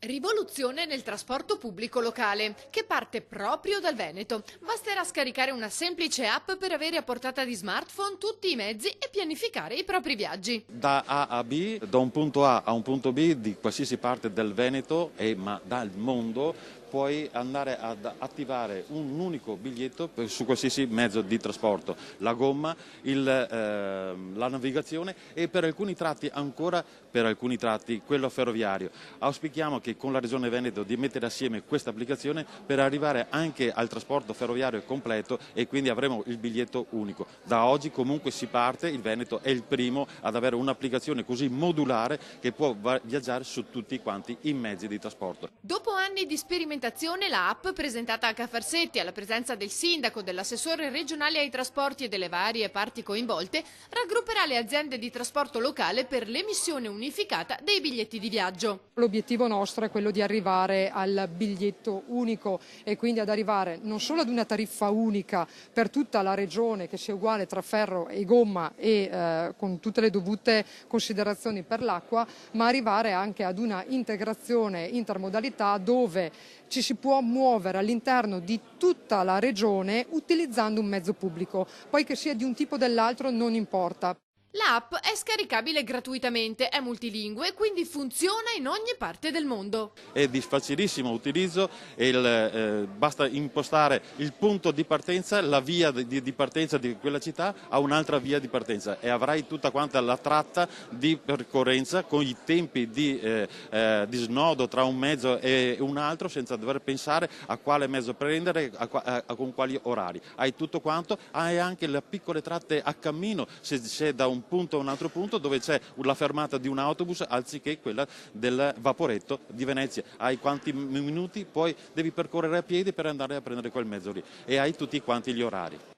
Rivoluzione nel trasporto pubblico locale, che parte proprio dal Veneto. Basterà scaricare una semplice app per avere a portata di smartphone tutti i mezzi e pianificare i propri viaggi. Da A a B, da un punto A a un punto B di qualsiasi parte del Veneto ma dal mondo, puoi andare ad attivare un unico biglietto su qualsiasi mezzo di trasporto, la gomma, la navigazione e per alcuni tratti quello ferroviario. Auspichiamo che con la Regione Veneto di mettere assieme questa applicazione per arrivare anche al trasporto ferroviario completo e quindi avremo il biglietto unico. Da oggi comunque si parte, il Veneto è il primo ad avere un'applicazione così modulare che può viaggiare su tutti quanti i mezzi di trasporto. Dopo anni di sperimentazione, la app presentata a Cafarsetti alla presenza del sindaco, dell'assessore regionale ai trasporti e delle varie parti coinvolte, raggrupperà le aziende di trasporto locale per l'emissione unificata dei biglietti di viaggio. L'obiettivo nostro è quello di arrivare al biglietto unico e quindi ad arrivare non solo ad una tariffa unica per tutta la regione che sia uguale tra ferro e gomma e con tutte le dovute considerazioni per l'acqua, ma arrivare anche ad una integrazione intermodalità dove ci si può muovere all'interno di tutta la regione utilizzando un mezzo pubblico, poi che sia di un tipo o dell'altro non importa. L'app è scaricabile gratuitamente, è multilingue e quindi funziona in ogni parte del mondo. È di facilissimo utilizzo e basta impostare il punto di partenza, la via di partenza di quella città a un'altra via di partenza e avrai tutta quanta la tratta di percorrenza con i tempi di snodo tra un mezzo e un altro senza dover pensare a quale mezzo prendere, con quali orari. Hai tutto quanto, hai anche le piccole tratte a cammino se da un punto a un altro punto dove c'è la fermata di un autobus anziché quella del Vaporetto di Venezia. Hai quanti minuti, poi devi percorrere a piedi per andare a prendere quel mezzo lì e hai tutti quanti gli orari.